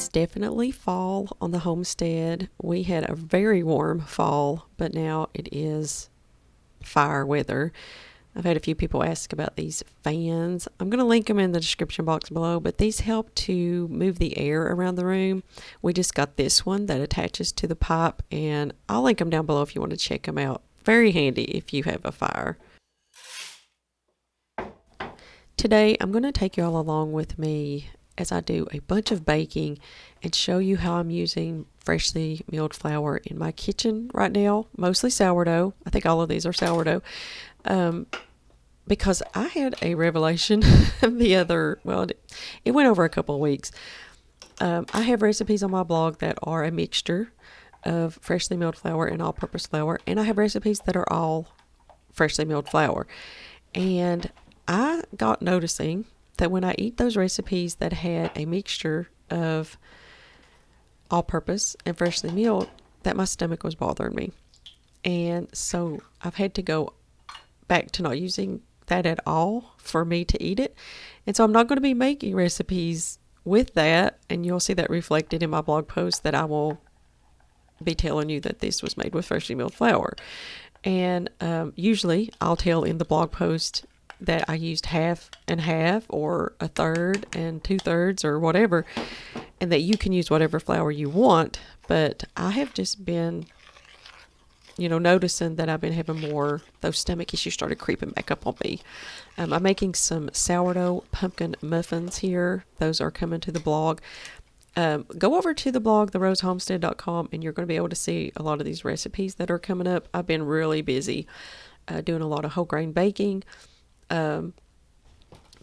It's definitely fall on the homestead. We had a very warm fall, but now it is fire weather. I've had a few people ask about these fans. I'm going to link them in the description box below, but these help to move the air around the room. We just got this one that attaches to the pipe, and I'll link them down below if you want to check them out. Very handy if you have a fire. Today, I'm going to take you all along with me as I do a bunch of baking and show you how I'm using freshly milled flour in my kitchen right now, mostly sourdough. I think all of these are sourdough. Because I had a revelation it went over a couple of weeks. I have recipes on my blog that are a mixture of freshly milled flour and all-purpose flour, and I have recipes that are all freshly milled flour. And I got noticing that when I eat those recipes that had a mixture of all-purpose and freshly milled, that my stomach was bothering me. And so I've had to go back to not using that at all for me to eat it. And so I'm not going to be making recipes with that, and you'll see that reflected in my blog post that I will be telling you that this was made with freshly milled flour. And usually I'll tell in the blog post that I used half and half, or a third and 2/3, or whatever, and that you can use whatever flour you want. But I have just been noticing that I've been having more, those stomach issues started creeping back up on me. I'm making some sourdough pumpkin muffins here. Those are coming to the blog. Go over to the blog, therosehomestead.com, and you're going to be able to see a lot of these recipes that are coming up. I've been really busy doing a lot of whole grain baking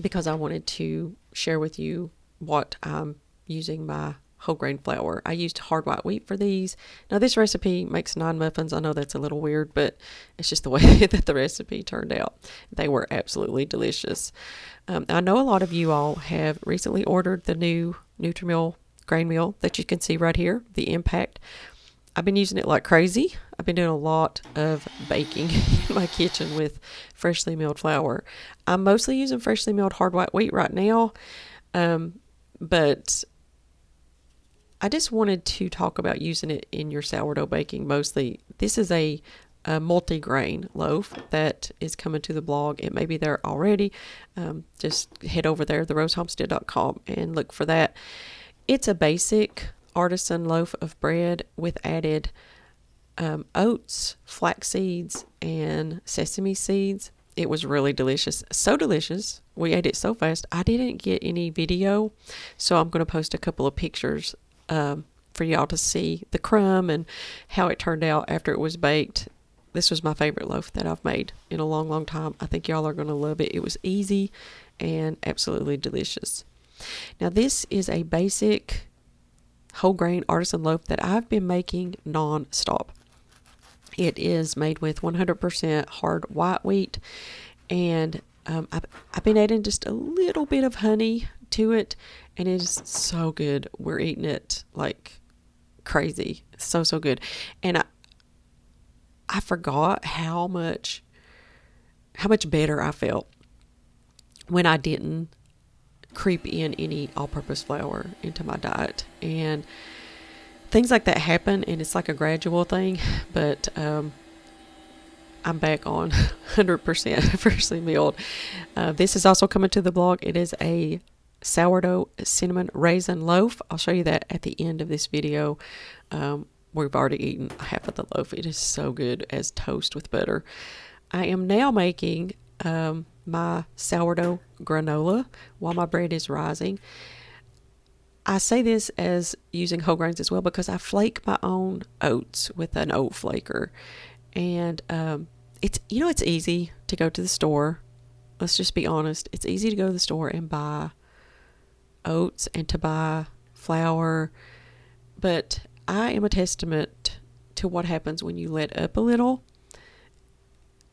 because I wanted to share with you what I'm using my whole grain flour. I used hard white wheat for these. Now this recipe makes 9 muffins. I know that's a little weird, but it's just the way that the recipe turned out. They were absolutely delicious. I know a lot of you all have recently ordered the new Nutri-Mill grain meal that you can see right here, the Impact. I've been using it like crazy. I've been doing a lot of baking in my kitchen with freshly milled flour. I'm mostly using freshly milled hard white wheat right now, but I just wanted to talk about using it in your sourdough baking mostly. This is a multi-grain loaf that is coming to the blog. It may be there already. Just head over there, therosehomestead.com, and look for that. It's a basic artisan loaf of bread with added oats, flax seeds, and sesame seeds. It was really delicious. So delicious. We ate it so fast. I didn't get any video, so I'm going to post a couple of pictures for y'all to see the crumb and how it turned out after it was baked. This was my favorite loaf that I've made in a long, long time. I think y'all are going to love it. It was easy and absolutely delicious. Now this is a basic whole grain artisan loaf that I've been making non-stop. It is made with 100% hard white wheat, and I've been adding just a little bit of honey to it, and it is so good. We're eating it like crazy. So good. And I forgot how much better I felt when I didn't creep in any all-purpose flour into my diet. And things like that happen, and it's like a gradual thing, but I'm back on 100% freshly milled. This is also coming to the blog. It is a sourdough cinnamon raisin loaf. I'll show you that at the end of this video. We've already eaten half of the loaf. It is so good as toast with butter. I am now making my sourdough granola while my bread is rising. I say this as using whole grains as well because I flake my own oats with an oat flaker. And it's easy to go to the store. Let's just be honest. It's easy to go to the store and buy oats and to buy flour. But I am a testament to what happens when you let up a little.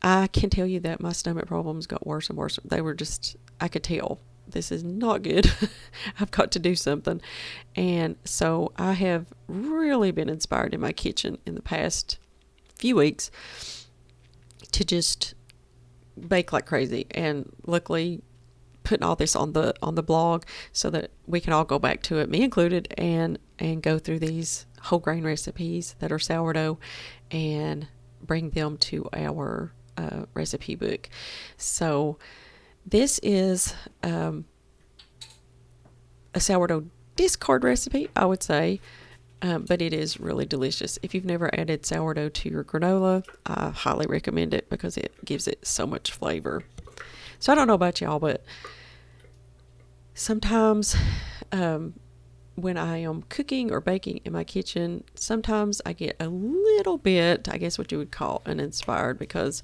I can tell you that my stomach problems got worse and worse. They were just, I could tell this is not good. I've got to do something. And so I have really been inspired in my kitchen in the past few weeks to just bake like crazy. And luckily putting all this on the blog so that we can all go back to it, me included, and go through these whole grain recipes that are sourdough and bring them to our recipe book. So this is a sourdough discard recipe, I would say, but it is really delicious. If you've never added sourdough to your granola, I highly recommend it because it gives it so much flavor. So I don't know about y'all, but sometimes when I am cooking or baking in my kitchen, sometimes I get a little bit, I guess what you would call uninspired, because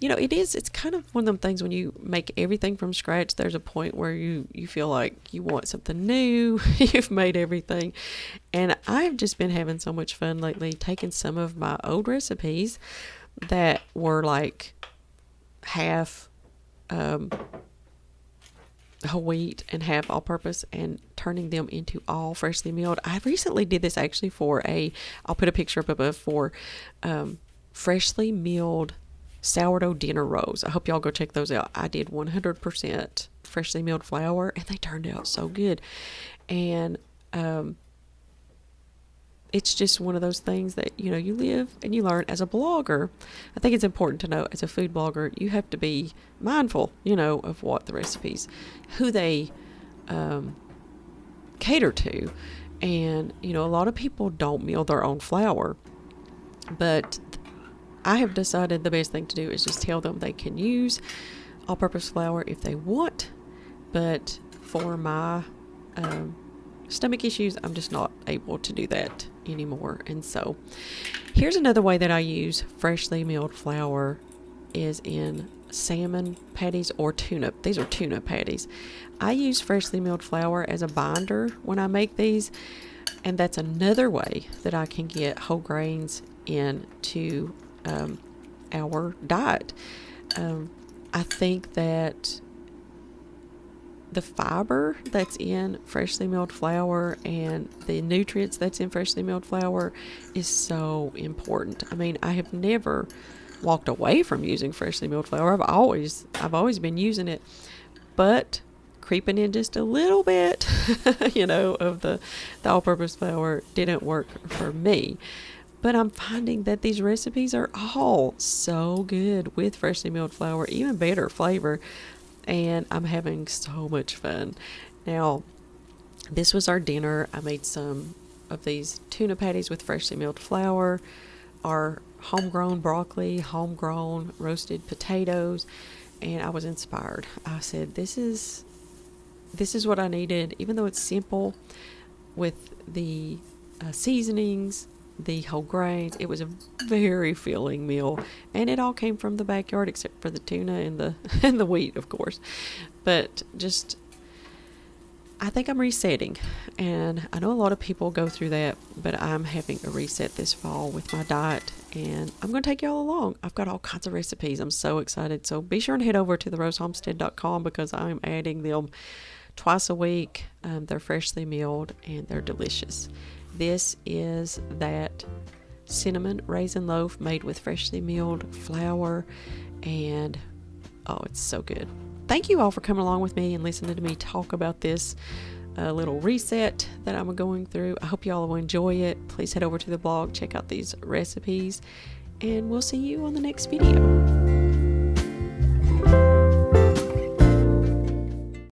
it's kind of one of them things when you make everything from scratch, there's a point where you feel like you want something new. You've made everything. And I've just been having so much fun lately taking some of my old recipes that were like half whole wheat and half all-purpose and turning them into all freshly milled. I recently did this actually I'll put a picture up above, for freshly milled sourdough dinner rolls. I hope y'all go check those out. I did 100% freshly milled flour and they turned out so good. And it's just one of those things that you live and you learn. As a blogger, I think it's important to know, as a food blogger, you have to be mindful of what the recipes, who they cater to. And a lot of people don't mill their own flour, but I have decided the best thing to do is just tell them they can use all-purpose flour if they want, but for my stomach issues, I'm just not able to do that anymore. And so here's another way that I use freshly milled flour, is in salmon patties or tuna. These are tuna patties. I use freshly milled flour as a binder when I make these, and that's another way that I can get whole grains into our diet. I think that the fiber that's in freshly milled flour and the nutrients that's in freshly milled flour is so important. I mean, I have never walked away from using freshly milled flour. I've always been using it, but creeping in just a little bit, of the all-purpose flour didn't work for me. But I'm finding that these recipes are all so good with freshly milled flour, even better flavor, and I'm having so much fun. Now, this was our dinner. I made some of these tuna patties with freshly milled flour, our homegrown broccoli, homegrown roasted potatoes, and I was inspired. I said, this is what I needed, even though it's simple with the seasonings, the whole grains. It was a very filling meal, and it all came from the backyard except for the tuna and the wheat, of course. But just, I think I'm resetting, and I know a lot of people go through that, but I'm having a reset this fall with my diet, and I'm going to take y'all along. I've got all kinds of recipes. I'm so excited. So be sure and head over to therosehomestead.com because I'm adding them twice a week. They're freshly milled and they're delicious. This is that cinnamon raisin loaf made with freshly milled flour, and oh, it's so good. Thank you all for coming along with me and listening to me talk about this little reset that I'm going through. I hope you all will enjoy it. Please head over to the blog, check out these recipes, and we'll see you on the next video.